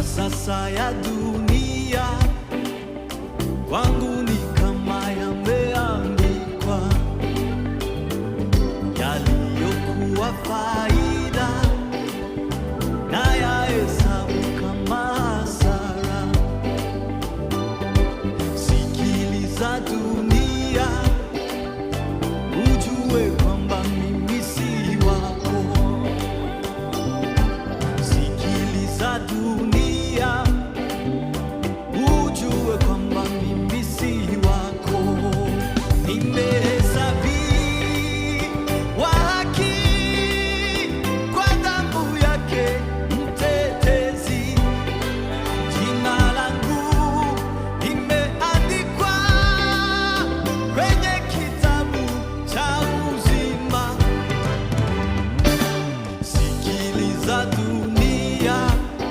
sasa ya dunia kwangu ni kama yameandikwa, yaliyokuwa faida na yahesabu kama hasara. Sikiliza dunia, ujue kwamba mimi si wako. Sikiliza dunia,